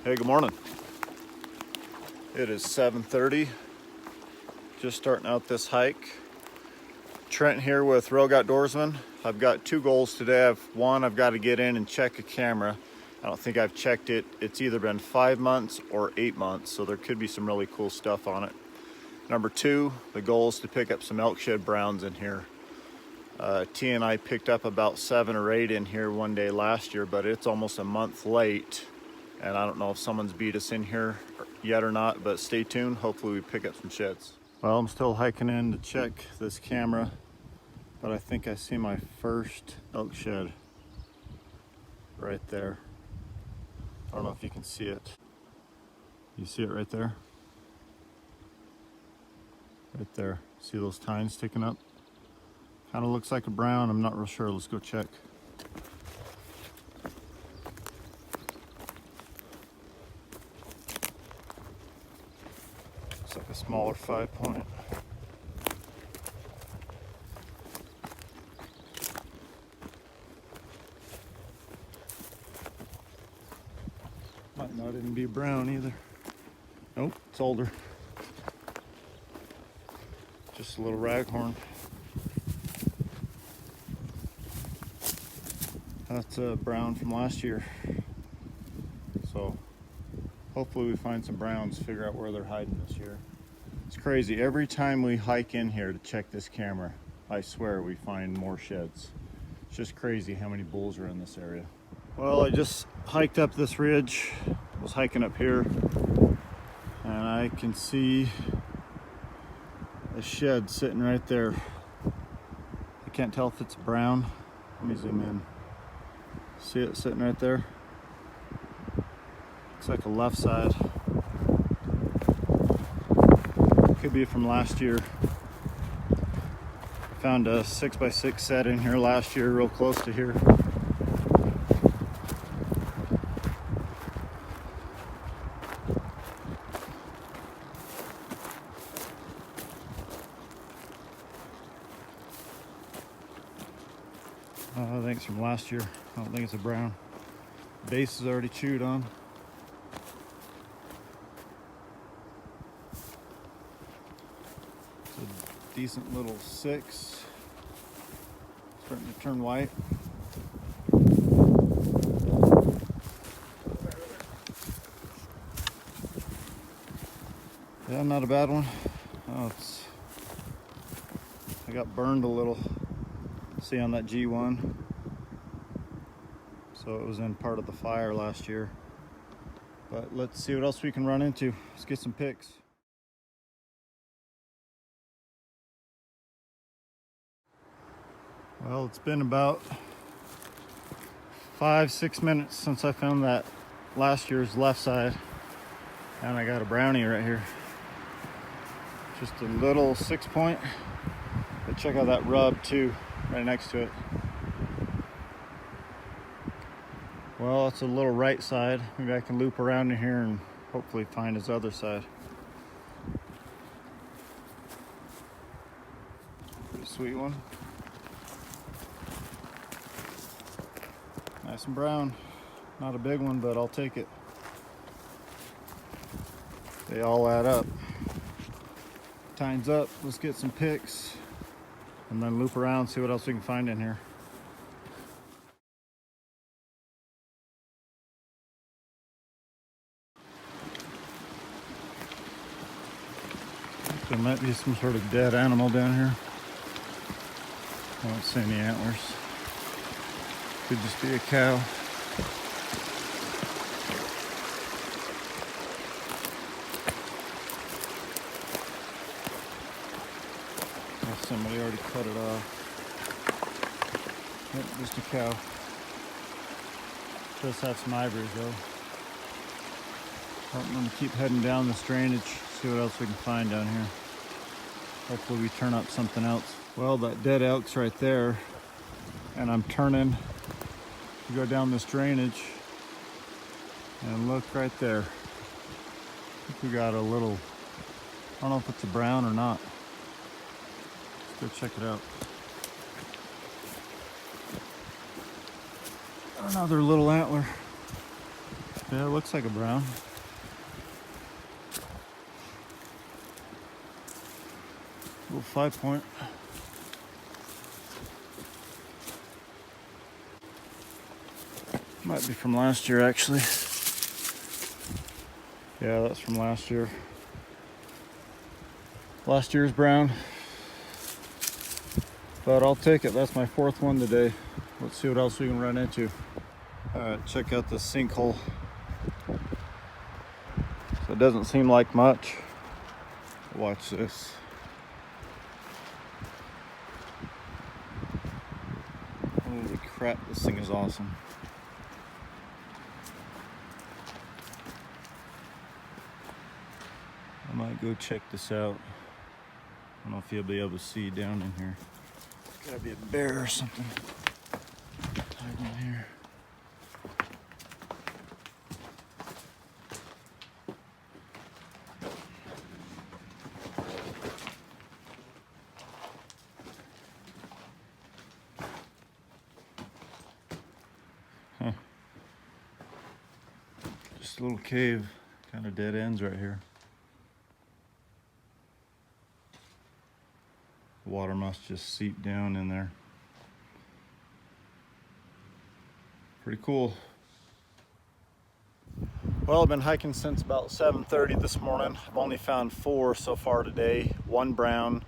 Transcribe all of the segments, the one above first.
Hey, good morning. It is 7:30. Just starting out this hike. Trent here with Rogue Outdoorsman. I've got two goals today. I've got to get in and check a camera. I don't think I've checked it. It's either been 5 months or 8 months, so there could be some really cool stuff on it. Number two, the goal is to pick up some elk shed browns in here. T and I picked up about 7 or 8 in here one day last year, but it's almost a month late. And I don't know if someone's beat us in here yet or not, but stay tuned. Hopefully we pick up some sheds. Well, I'm still hiking in to check this camera, but I think I see my first elk shed right there. I don't know if you can see it. You see it right there? Right there. See those tines sticking up? Kind of looks like a brown. I'm not real sure. Let's go check. Looks like a smaller 5-point. Might not even be brown either. Nope, it's older. Just a little raghorn. That's a brown from last year. So hopefully we find some browns, figure out where they're hiding this year. It's crazy. Every time we hike in here to check this camera, I swear we find more sheds. It's just crazy how many bulls are in this area. Well, I just hiked up this ridge. I was hiking up here, and I can see a shed sitting right there. I can't tell if it's brown. Let me zoom in. See it sitting right there? Looks like a left side. Could be from last year. Found a 6x6 set in here last year, real close to here. I think it's from last year. I don't think it's a brown. Base is already chewed on. It's a decent little 6. Starting to turn white. Yeah, not a bad one. Oh, I got burned a little. See on that G1. So it was in part of the fire last year. But let's see what else we can run into. Let's get some pics. Well, it's been about 5-6 minutes since I found that last year's left side. And I got a brownie right here. Just a little 6-point. But check out that rub too, right next to it. Well, it's a little right side. Maybe I can loop around in here and hopefully find his other side. Pretty sweet one. Nice and brown. Not a big one, but I'll take it. They all add up. Time's up. Let's get some pics and then loop around, see what else we can find in here. There might be some sort of dead animal down here. I don't see any antlers. Could just be a cow. Oh, somebody already cut it off. Yep, just a cow. Does have some ivories though. I'm gonna keep heading down this drainage, see what else we can find down here. Hopefully we turn up something else. Well, that dead elk's right there, and I'm turning to go down this drainage, and look right there. I think we got a little, I don't know if it's a brown or not. Let's go check it out. Another little antler. Yeah, it looks like a brown. Little 5-point. Might be from last year, actually. Yeah, that's from last year. Last year's brown. But I'll take it. That's my 4th one today. Let's see what else we can run into. Alright, check out this sinkhole. So it doesn't seem like much. Watch this. Holy crap, this thing is awesome. I might go check this out. I don't know if you'll be able to see down in here. Gotta be a bear or something hiding in here. Huh. Just a little cave, kind of dead ends right here. Water must just seep down in there. Pretty cool. Well, I've been hiking since about 7:30 this morning. I've only found 4 so far today. 1 brown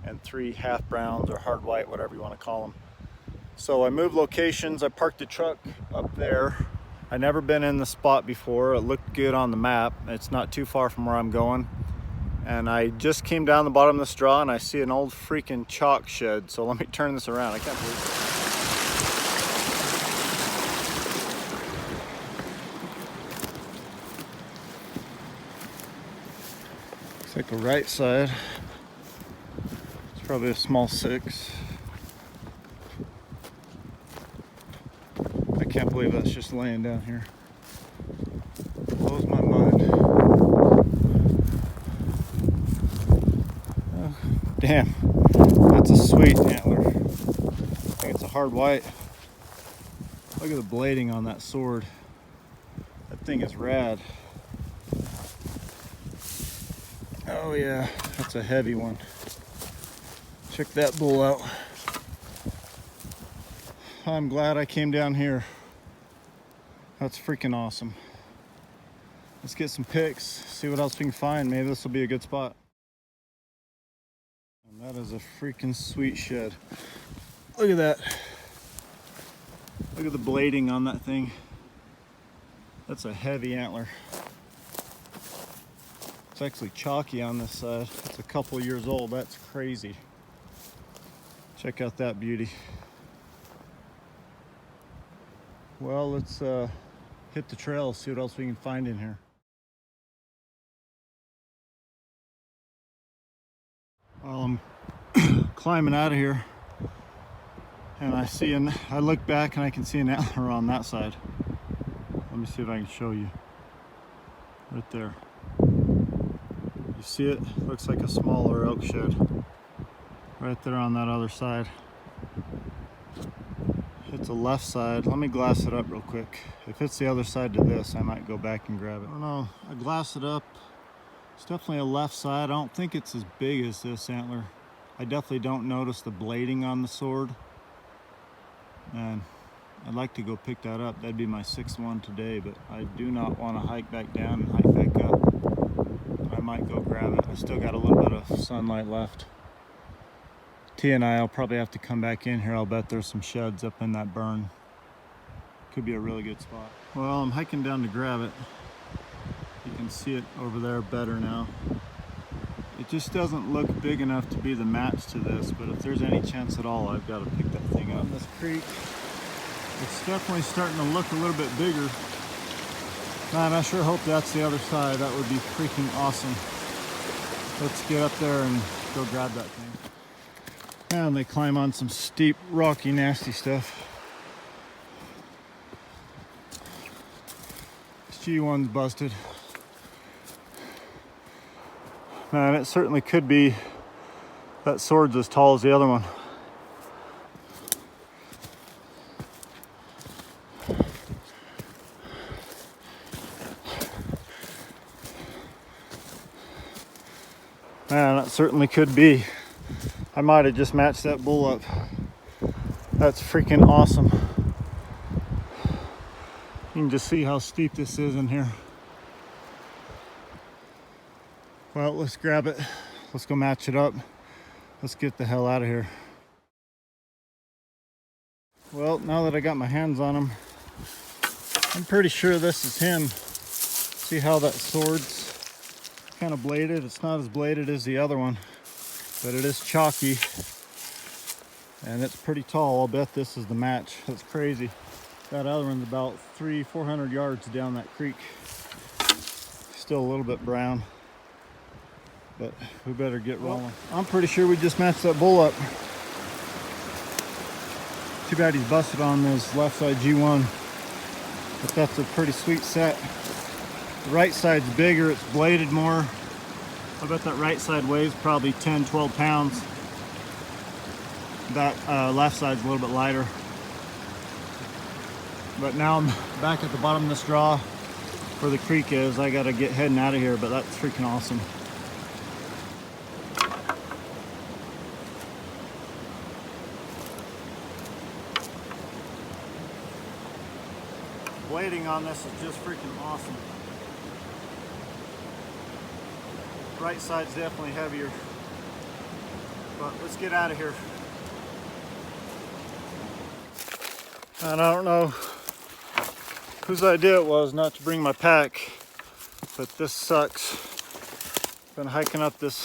and 3 half browns or hard white, whatever you want to call them. So I moved locations. I parked the truck up there. I've never been in the spot before. It looked good on the map. It's not too far from where I'm going. And I just came down the bottom of the straw and I see an old freaking chalk shed. So let me turn this around. I can't believe it. Looks like the right side. It's probably a small 6. I can't believe that's just laying down here. Blows my mind. Oh, damn, that's a sweet antler. I think it's a hard white. Look at the blading on that sword. That thing is rad. Oh yeah, that's a heavy one. Check that bull out. I'm glad I came down here. That's freaking awesome. Let's get some pics, see what else we can find. Maybe this will be a good spot. And that is a freaking sweet shed. Look at that. Look at the blading on that thing. That's a heavy antler. It's actually chalky on this side. It's a couple years old. That's crazy. Check out that beauty. Well, let's hit the trail, see what else we can find in here. Well, I'm climbing out of here and I look back and I can see an antler on that side. Let me see if I can show you. Right there. You see it? Looks like a smaller elk shed. Right there on that other side. It's the left side. Let me glass it up real quick. If it's the other side to this, I might go back and grab it. I don't know. I glassed it up. It's definitely a left side. I don't think it's as big as this antler. I definitely don't notice the blading on the sword. And I'd like to go pick that up. That'd be my 6th one today, but I do not want to hike back down and hike back up. I might go grab it. I still got a little bit of sunlight left. T and I'll probably have to come back in here. I'll bet there's some sheds up in that burn. Could be a really good spot. Well, I'm hiking down to grab it. You can see it over there better now. It just doesn't look big enough to be the match to this, but if there's any chance at all, I've got to pick that thing up. This creek, it's definitely starting to look a little bit bigger. Man, I sure hope that's the other side. That would be freaking awesome. Let's get up there and go grab that thing. And they climb on some steep, rocky, nasty stuff. This G1's busted. Man, it certainly could be that sword's as tall as the other one. certainly could be. I might have just matched that bull up. That's freaking awesome. You can just see how steep this is in here. Well, let's grab it. Let's go match it up. Let's get the hell out of here. Well, now that I got my hands on him, I'm pretty sure this is him. See how that sword's kind of bladed? It's not as bladed as the other one, but it is chalky. And it's pretty tall. I'll bet this is the match. That's crazy. That other one's about 300-400 yards down that creek. Still a little bit brown, but we better get rolling. I'm pretty sure we just matched that bull up. Too bad he's busted on this left side G1, but that's a pretty sweet set. The right side's bigger, it's bladed more. I bet that right side weighs probably 10-12 pounds. That left side's a little bit lighter. But now I'm back at the bottom of this draw where the creek is. I gotta get heading out of here, but that's freaking awesome. Blading on this is just freaking awesome. Right side's definitely heavier. But let's get out of here. And I don't know whose idea it was not to bring my pack, but this sucks. Been hiking up this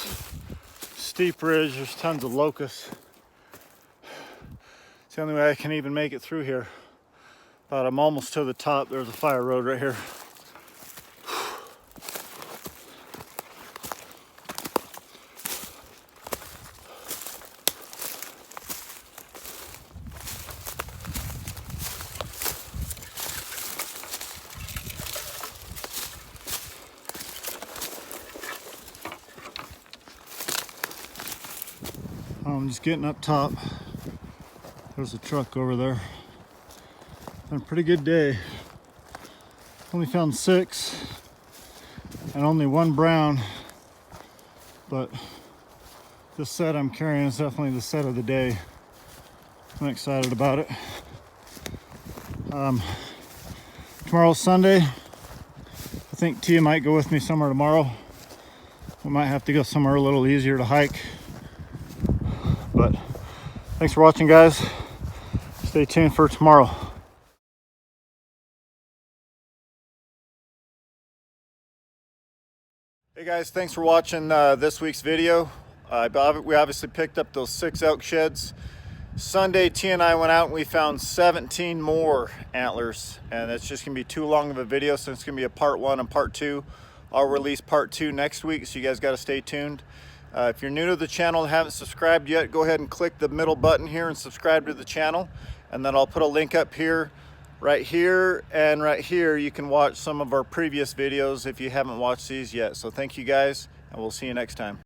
steep ridge. There's tons of locusts. It's the only way I can even make it through here. But I'm almost to the top. There's a fire road right here. I'm just getting up top. There's a truck over there. Been a pretty good day. Only found 6 and only 1 brown, but this set I'm carrying is definitely the set of the day. I'm excited about it. Tomorrow's Sunday. I think Tia might go with me somewhere tomorrow. We might have to go somewhere a little easier to hike. But thanks for watching, guys. Stay tuned for tomorrow. Hey guys, thanks for watching this week's video. We obviously picked up those 6 elk sheds. Sunday, Tia and I went out and we found 17 more antlers, and it's just gonna be too long of a video, so it's gonna be a part 1 and part 2. I'll release part 2 next week, so you guys got to stay tuned. If you're new to the channel and haven't subscribed yet, go ahead and click the middle button here and subscribe to the channel. And then I'll put a link up here, right here, and right here. You can watch some of our previous videos if you haven't watched these yet. So thank you guys, and we'll see you next time.